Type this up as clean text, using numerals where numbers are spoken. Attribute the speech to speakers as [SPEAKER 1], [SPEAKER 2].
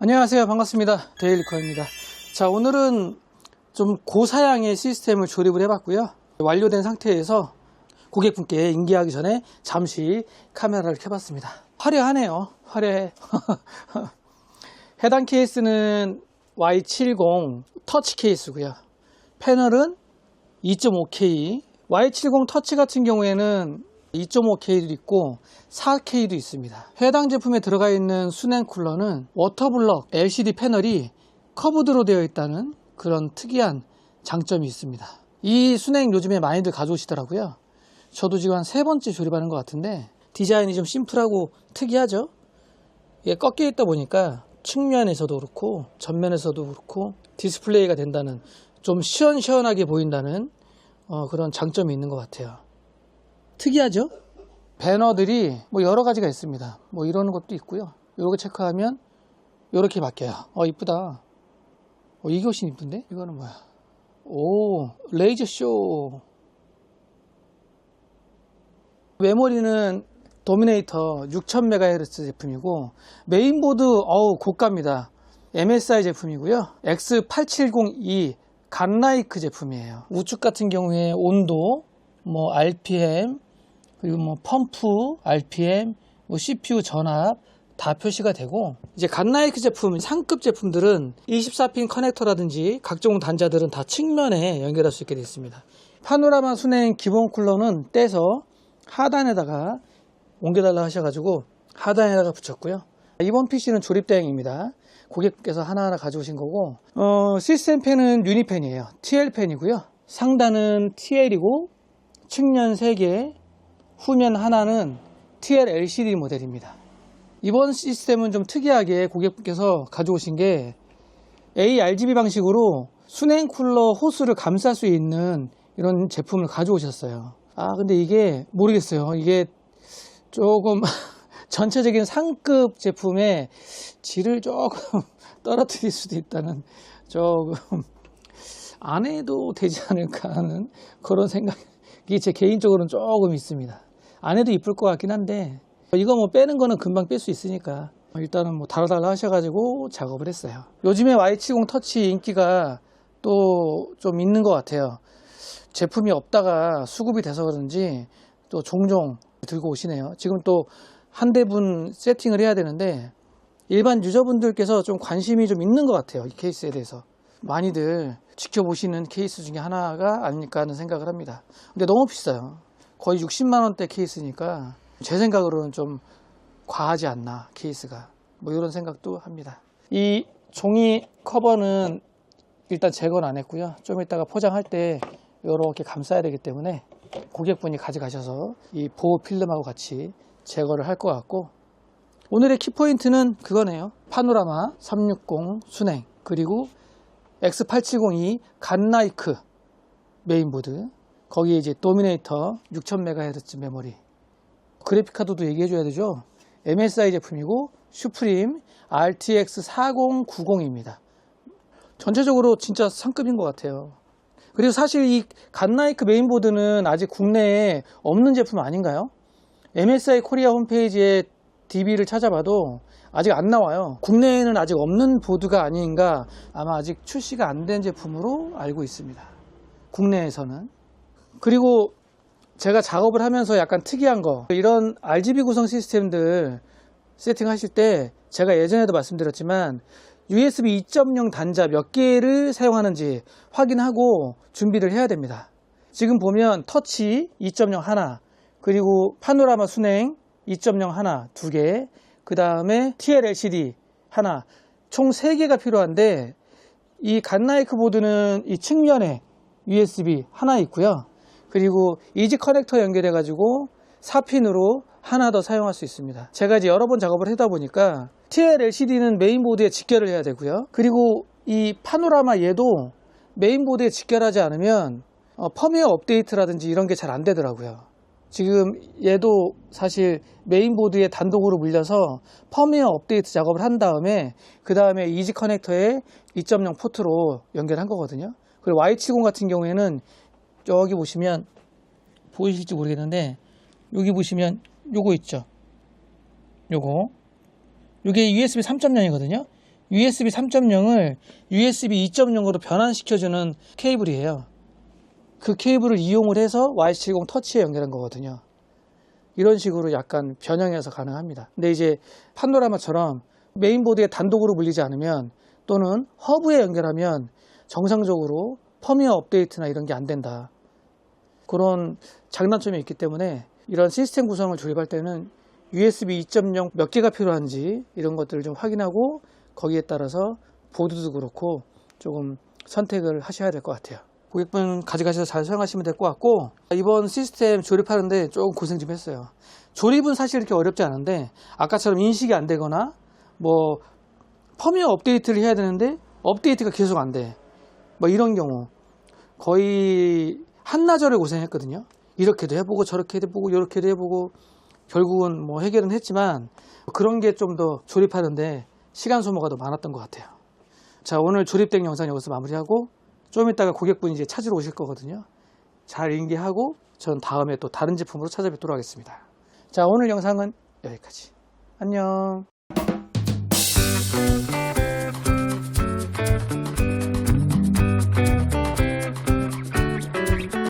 [SPEAKER 1] 안녕하세요. 반갑습니다. 데일리코아입니다. 자, 오늘은 좀 고사양의 시스템을 조립을 해봤고요. 완료된 상태에서 고객분께 인계하기 전에 잠시 카메라를 켜봤습니다. 화려하네요. 화려해. 해당 케이스는 Y70 터치 케이스고요. 패널은 2.5K, Y70 터치 같은 경우에는 2.5K도 있고 4K도 있습니다. 해당 제품에 들어가 있는 수냉 쿨러는 워터블럭 LCD 패널이 커브드로 되어 있다는 그런 특이한 장점이 있습니다. 이 수냉 요즘에 많이들 가져오시더라고요. 저도 지금 한 3번째 조립하는 것 같은데 디자인이 좀 심플하고 특이하죠. 이게 꺾여 있다 보니까 측면에서도 그렇고 전면에서도 그렇고 디스플레이가 된다는, 좀 시원시원하게 보인다는 그런 장점이 있는 것 같아요. 특이하죠? 배너들이 뭐 여러 가지가 있습니다. 뭐 이런 것도 있고요. 요거 체크하면 요렇게 바뀌어요. 이쁘다. 이게 훨씬 이쁜데? 이거는 뭐야? 오, 레이저 쇼. 메모리는 도미네이터 6000MHz 제품이고, 메인보드 고가입니다. MSI 제품이고요. X8702 갓라이크 제품이에요. 우측 같은 경우에 온도, 뭐 RPM, 그리고 뭐 펌프, RPM, 뭐 CPU 전압 다 표시가 되고, 이제 갓라이크 제품, 상급 제품들은 24핀 커넥터라든지 각종 단자들은 다 측면에 연결할 수 있게 되어 있습니다. 파노라마 수냉 기본 쿨러는 떼서 하단에다가 옮겨달라 하셔가지고 하단에다가 붙였고요. 이번 PC는 조립대행입니다. 고객께서 하나하나 가져오신 거고, 시스템 팬은 유니팬이에요. TL 팬이고요. 상단은 TL이고 측면 3개, 후면 하나는 TL LCD 모델입니다. 이번 시스템은 좀 특이하게 고객분께서 가져오신 게 ARGB 방식으로 수냉 쿨러 호스를 감쌀 수 있는 이런 제품을 가져오셨어요. 근데 이게 모르겠어요. 이게 조금 전체적인 상급 제품의 질을 조금 떨어뜨릴 수도 있다는, 조금 안 해도 되지 않을까 하는 그런 생각이 제 개인적으로는 조금 있습니다. 안 해도 이쁠 것 같긴 한데, 이거 뭐 빼는 거는 금방 뺄 수 있으니까 일단은 뭐 달아달라 하셔가지고 작업을 했어요. 요즘에 Y70 터치 인기가 또 좀 있는 것 같아요. 제품이 없다가 수급이 돼서 그런지 또 종종 들고 오시네요. 지금 또 한 대분 세팅을 해야 되는데 일반 유저분들께서 좀 관심이 좀 있는 것 같아요. 이 케이스에 대해서 많이들 지켜보시는 케이스 중에 하나가 아닐까 하는 생각을 합니다. 근데 너무 비싸요. 거의 60만원대 케이스니까 제 생각으로는 좀 과하지 않나, 케이스가. 뭐 이런 생각도 합니다. 이 종이 커버는 일단 제거는 안 했고요. 좀 이따가 포장할 때 이렇게 감싸야 되기 때문에 고객분이 가져가셔서 이 보호 필름하고 같이 제거를 할 것 같고, 오늘의 키포인트는 그거네요. 파노라마 360 수냉, 그리고 X8702 갓라이크 메인보드, 거기에 이제 도미네이터 6000MHz 메모리, 그래픽카드도 얘기해줘야 되죠. MSI 제품이고 슈프림 RTX 4090입니다. 전체적으로 진짜 상급인 것 같아요. 그리고 사실 이 갓라이크 메인보드는 아직 국내에 없는 제품 아닌가요? MSI 코리아 홈페이지에 DB를 찾아봐도 아직 안 나와요. 국내에는 아직 없는 보드가 아닌가, 아마 아직 출시가 안 된 제품으로 알고 있습니다. 국내에서는. 그리고 제가 작업을 하면서 약간 특이한 거, 이런 RGB 구성 시스템들 세팅하실 때 제가 예전에도 말씀드렸지만 USB 2.0 단자 몇 개를 사용하는지 확인하고 준비를 해야 됩니다. 지금 보면 터치 2.0 하나, 그리고 파노라마 수냉 2.0 하나, 2개, 그 다음에 TL LCD 하나, 총 3개가 필요한데, 이 갓라이크 보드는 이 측면에 USB 하나 있고요. 그리고 이지 커넥터 연결해 가지고 4핀으로 하나 더 사용할 수 있습니다. 제가 이제 여러 번 작업을 하다 보니까 TL LCD는 메인보드에 직결을 해야 되고요. 그리고 이 파노라마 얘도 메인보드에 직결하지 않으면 펌웨어 업데이트라든지 이런 게 잘 안 되더라고요. 지금 얘도 사실 메인보드에 단독으로 물려서 펌웨어 업데이트 작업을 한 다음에 그 다음에 이지 커넥터에 2.0 포트로 연결한 거거든요. 그리고 Y70 같은 경우에는 여기 보시면 보이실지 모르겠는데, 여기 보시면 요거 있죠. 요게 USB 3.0이거든요. USB 3.0을 USB 2.0으로 변환시켜주는 케이블이에요. 그 케이블을 이용을 해서 Y70 터치에 연결한 거거든요. 이런 식으로 약간 변형해서 가능합니다. 근데 이제 판도라마처럼 메인보드에 단독으로 물리지 않으면 또는 허브에 연결하면 정상적으로 펌웨어 업데이트나 이런 게 안 된다. 그런 장단점이 있기 때문에 이런 시스템 구성을 조립할 때는 USB 2.0 몇 개가 필요한지 이런 것들을 좀 확인하고 거기에 따라서 보드도 그렇고 조금 선택을 하셔야 될 것 같아요. 고객분 가져가셔서 잘 사용하시면 될 것 같고, 이번 시스템 조립하는데 조금 고생 좀 했어요. 조립은 사실 이렇게 어렵지 않은데 아까처럼 인식이 안 되거나 뭐 펌웨어 업데이트를 해야 되는데 업데이트가 계속 안 돼. 뭐 이런 경우 거의 한나절을 고생했거든요. 이렇게도 해보고 저렇게도 해보고 이렇게도 해보고 결국은 뭐 해결은 했지만 그런 게 좀 더 조립하는데 시간 소모가 더 많았던 것 같아요. 자, 오늘 조립된 영상 여기서 마무리하고 좀 이따가 고객분이 이제 찾으러 오실 거거든요. 잘 인계하고 전 다음에 또 다른 제품으로 찾아뵙도록 하겠습니다. 자, 오늘 영상은 여기까지. 안녕.